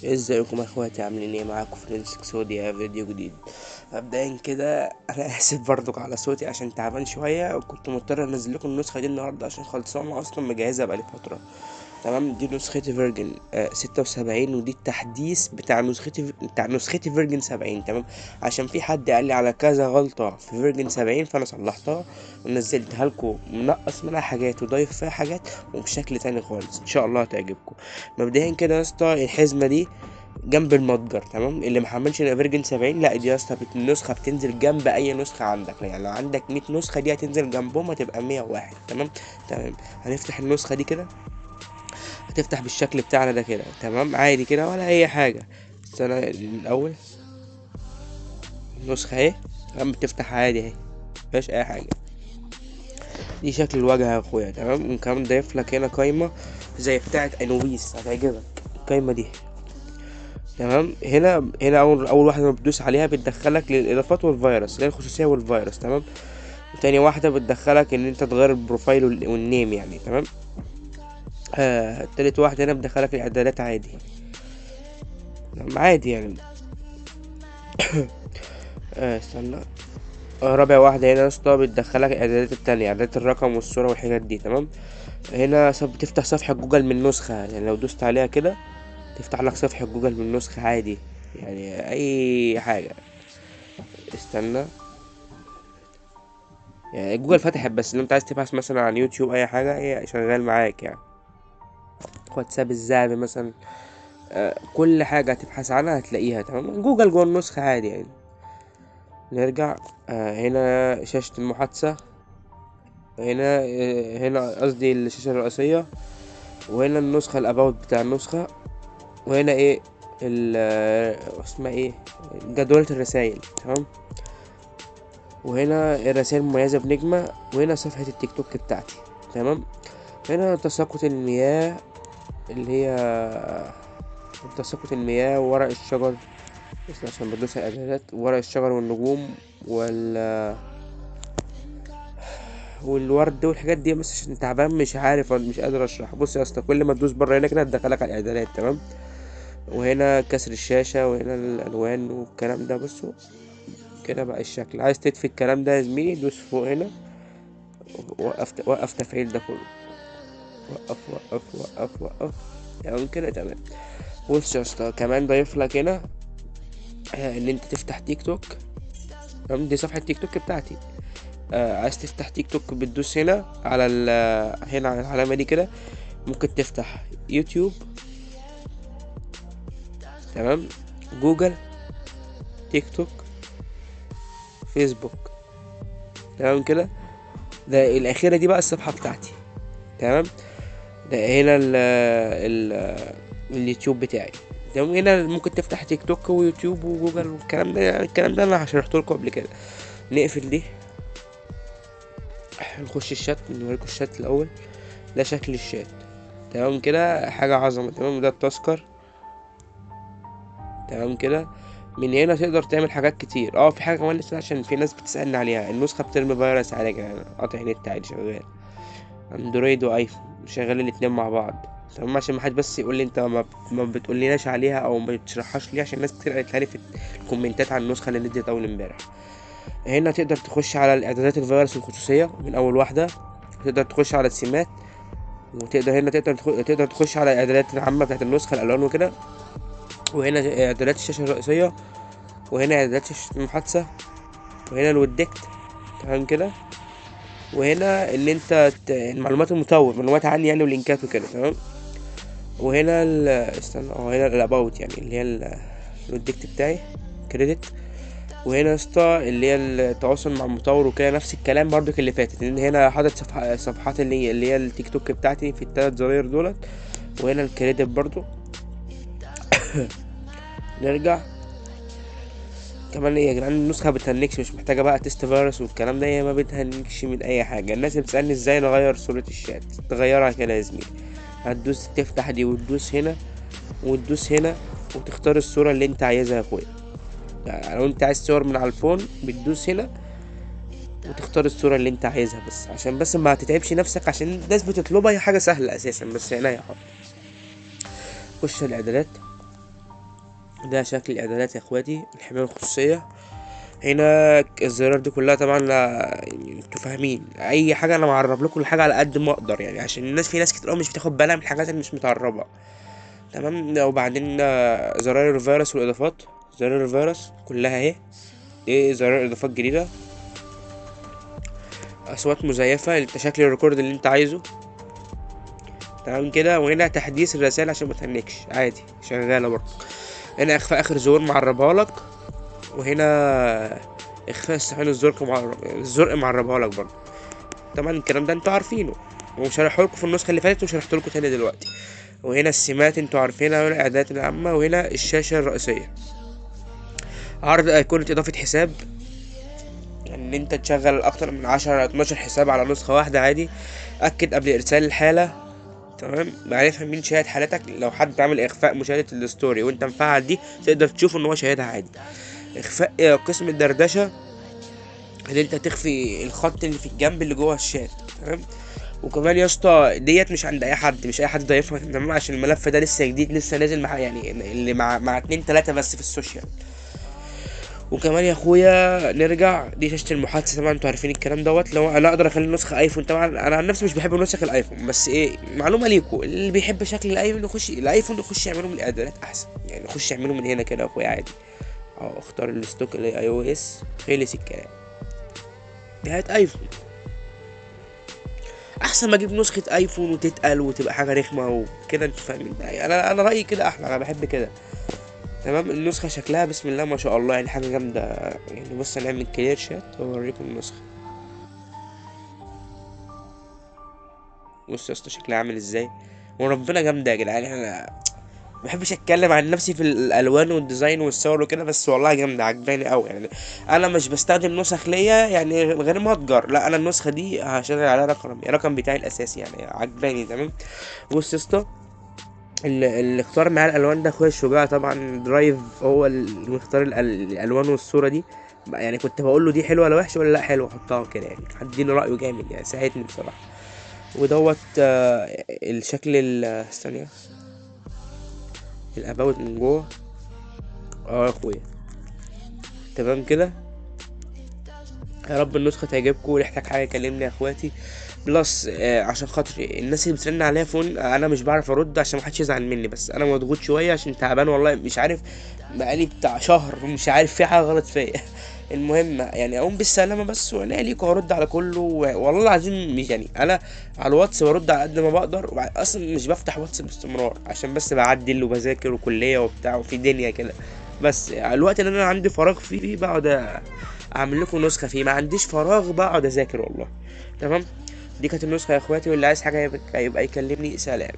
ازيكم يا اخواتي، عاملين ايه؟ معاكم فرنسك سوديا فيديو جديد. مبدئيا كده انا اسف برضك على صوتي عشان تعبان شويه، وكنت مضطر انزل لكم النسخه دي النهارده عشان خلصانه اصلا مجهزها بقالي فتره. تمام، دي نسختي فيرجن 76، ودي التحديث بتاع نسختي فيرجن 70. تمام، عشان في حد قال لي على كذا غلطه في فيرجن 70 فانا صلحتها ونزلتها لكم، منقص منها حاجات وضايف فيها حاجات وبشكل تاني خالص، ان شاء الله هتعجبكم. مبدئيا كده يا اسطى، الحزمه دي جنب المتجر. تمام، اللي محملش فيرجن 70، لا دي يا اسطى النسخه بتنزل جنب اي نسخه عندك، يعني لو عندك 100 نسخه دي هتنزل جنبهم، هتبقى 101. تمام. تمام، هنفتح النسخه دي كده، هتفتح بالشكل بتاعنا ده كده. تمام، عادي كده ولا اي حاجه. استنى الاول، النسخه اهي. تمام، بتفتح عادي اهي، مفيهاش اي حاجه. دي شكل الواجهه يا اخويا. تمام، وكمان ضايف لك هنا قايمه زي بتاعه انوبيس، هتعجبك القايمه دي. تمام، هنا اول واحده ما بتدوس عليها بتدخلك للاضافات والفيروس، اللي هي الخصوصيه والفيروس. تمام، وتاني واحده بتدخلك ان انت تغير البروفايل والنيم يعني. تمام، تالت واحده هنا بتدخلك الاعدادات عادي. تمام، عادي يعني. استنى. رابع واحده هنا يا اسطى بتدخلك الاعدادات التانية، اعدادات الرقم والصوره والحاجات دي. تمام، هنا بتفتح صفحه جوجل من نسخه، يعني لو دوست عليها كده تفتح لك صفحه جوجل من نسخه عادي، يعني اي حاجه. استنى، يعني جوجل فتحت، بس لو انت عايز تبحث مثلا عن يوتيوب اي حاجه هي شغال معاك يعني. واتساب الزعبي مثلا، كل حاجه هتبحث عنها هتلاقيها. تمام، جوجل جوه النسخه عادي يعني. نرجع. هنا شاشه المحادثه، هنا قصدي الشاشه الرئيسيه، وهنا النسخه الاباوت بتاع النسخه، وهنا ايه اسمها ايه، جدولة الرسائل. تمام، وهنا الرسائل المميزة بنجمة، وهنا صفحة التيك توك بتاعتي. تمام، هنا تساقط المياه، اللي هي تساقط المياه وورق الشجر، بس عشان بدوس على الاعدادات، ورق الشجر والنجوم والورد والحاجات دي، بس عشان تعبان مش عارف مش قادر اشرح. بص يا اسطى، كل ما تدوس بره هنا كده هتدخلك على الاعدادات. تمام، وهنا كسر الشاشة، وهنا الالوان والكلام ده. بصوا كده بقى الشكل. عايز تطفي الكلام ده يا زميلي دوس فوق هنا، وقف تفعيل ده كله، وقف وقف وقف وقف. تمام كده تمام. بص يا اسطى، كمان ضايف لك هنا ان انت تفتح تيك توك. تمام، دي صفحة تيك توك بتاعتي. عايز تفتح تيك توك بتدوس هنا على هنا على العلامة دي كده. ممكن تفتح يوتيوب، تمام، جوجل، تيك توك، فيسبوك. تمام كده. ده الأخيرة دي بقى الصفحة بتاعتي. تمام، ده هنا اليوتيوب بتاعي. تمام، هنا ممكن تفتح تيك توك ويوتيوب وجوجل والكلام ده، يعني الكلام ده انا شرحته لكم قبل كده. نقفل دي، نخش الشات، نوريكم الشات الاول. ده شكل الشات. تمام كده، حاجة عظمة. تمام، ده التذكر. تمام كده. من هنا تقدر تعمل حاجات كتير. في حاجة كمان لسه، عشان في ناس بتسألني عليها، النسخة بترمي فيروس عادي يعني، قاطع نت عادي شغال، اندرويد وايفون شغال الاتنين مع بعض. تمام، عشان ما حد بس يقول لي انت ما بتقوليناش عليها او ما بتشرحهاش ليه، عشان ناس كتير قالت لي في الكومنتات على النسخة اللي نزلت اول امبارح. هنا تقدر تخش على الاعدادات الفيروس الخصوصية من اول واحدة، وتقدر تخش على السمات، وتقدر هنا تقدر تخش على الاعدادات العامة بتاعت النسخة، الالوان وكده، وهنا اعدادات الشاشة الرئيسية، وهنا اعدادات شاشة المحادثة، وهنا الودكت. تمام كده. وهنا ان انت المعلومات المطور، معلومات عني يعني، ولينكات وكده. تمام، وهنا استنى، هنا الاباوت يعني، اللي هي الودكت بتاعي، كريدت. وهنا يا اسطى اللي هي التواصل مع المطور وكده، نفس الكلام برضو اللي فاتت، لان هنا حاطط صفحات اللي هي التيك توك بتاعتي في التلات زراير دولت. وهنا الكريدت برضو. نرجع. كمان يا جدعان النسخة بتهنكش، مش محتاجة بقى تيست فيروس والكلام ده، هي ما بتهنكش من اي حاجة. الناس اللي بتسألني ازاي نغير صورة الشات، تغيرها كده يا زميلي. هتدوس تفتح دي، وتدوس هنا، وتدوس هنا، وتختار الصورة اللي انت عايزها يا اخويا. يعني لو انت عايز صور من على الفون بتدوس هنا وتختار الصورة اللي انت عايزها، بس عشان بس ما تتعبش نفسك، عشان الناس بتطلبها، هي حاجة سهلة اساسا، بس هنا يا حاضر. خش الاعدادات. ده شكل الاعدادات يا اخواتي، الحماية الخصوصية. هنا الزرار دي كلها طبعا يعني انتوا فاهمين، اي حاجة انا معرب لكم الحاجة على قد ما اقدر، يعني عشان الناس، في ناس كتير أوي مش بتاخد بالها من الحاجات اللي مش متعربة. تمام. وبعدين زراير الفيروس والاضافات. زراير الفيروس كلها اهي، دي زراير اضافات جديدة. اصوات مزيفة، انت شكل الريكورد اللي انت عايزه. تمام كده. وهنا تحديث الرسائل عشان ما تهنكش، عادي شغالة برضه. هنا اخفاء اخر زور معربها لك. وهنا اخفاء استحيان الزرق معربها لك برضه. طبعا الكلام ده انتوا عارفينه، وشرحه لكم في النسخة اللي فاتت وشرحته لكم تاني دلوقتي. وهنا السمات انتوا عارفينها، وهنا الاعدادات العامة، وهنا الشاشة الرئيسية. عرض ايقونة اضافة حساب، ان انت تشغل اكتر من 10 12 حساب على نسخة واحدة عادي. اكد قبل ارسال الحالة. تمام. معرفة مين شاهد حالتك، لو حد عامل اخفاء مشاهدة الستوري وانت مفعل دي، تقدر تشوف ان هو شاهدها عادي. اخفاء قسم الدردشة، ان انت تخفي الخط اللي في الجنب اللي جوه الشات. تمام. وكمان يا اسطى ديت مش عند اي حد، مش اي حد ضايفها، تمام، عشان الملف ده لسه جديد، لسه نازل مع يعني اللي مع اتنين تلاتة بس في السوشيال. وكمان يا اخويا نرجع، دي شاشه المحادثه، طبعا انتوا عارفين الكلام دوت. لو انا اقدر اخلي نسخه ايفون، طبعا انا عن نفسي مش بحب نسخ الايفون، بس ايه، معلومه ليكم، اللي بيحب شكل الايفون يخش يعمله من الاعدادات احسن، يعني يخش يعمله من هنا كده يا اخويا عادي. اه اختار الستوك الاي او اس، خلص الكلام. دي هات ايفون احسن ما اجيب نسخه ايفون وتتقل وتبقى حاجه رخمه وكده، انتوا فاهمين. انا رايي كده احلى، انا بحب كده. تمام. النسخه شكلها بسم الله ما شاء الله، يعني حاجه جامده. يعني بص هنعمل كلير شات واوريكم النسخه. بص يا اسطى شكلها عامل ازاي، وربنا جامده يا جدعان. انا ما بحبش اتكلم عن نفسي في الالوان والديزاين والصور وكده، بس والله جامده عجباني قوي يعني. انا مش بستخدم نسخ ليا يعني غير متجر، لا انا النسخه دي هشغل عليها الرقم بتاعي الاساسي، يعني عجباني. تمام. بص يا اسطى، اللي اختار معاه الالوان ده اخويا الشجاع، طبعا درايف هو اللي مختار الالوان والصوره دي. يعني كنت بقول له دي حلوه ولا وحشه، ولا لا حلوه حطها كده، يعني اديني رايه جامد، يعني ساعدني بصراحه. ودوت الشكل ثانية، الاباوت من جوه. اه يا اخويا تمام كده. يا رب النسخة تعجبكم، ولحتاج حاجة كلمني يا اخواتي. بلس عشان خاطر الناس اللي بترن عليا فون، انا مش بعرف ارد عشان محدش يزعل مني، بس انا مضغوط شوية عشان تعبان والله، مش عارف، بقالي بتاع شهر مش عارف في حاجة غلط فيا. المهم يعني اقوم بالسلامة بس، وانا ليك هرد على كله، والله العظيم مش يعني انا على الواتس برد على قد ما بقدر، اصلا مش بفتح واتس باستمرار، عشان بس بعدل وبذاكر وكلية وبتاع وفي دنيا كده. بس الوقت اللي انا عندي فراغ فيه بقعد اعمل لكم نسخه فيه، ما عنديش فراغ بقعد اذاكر والله. تمام. دي كانت النسخه يا اخواتي، واللي عايز حاجه يبقى يكلمني. سلام.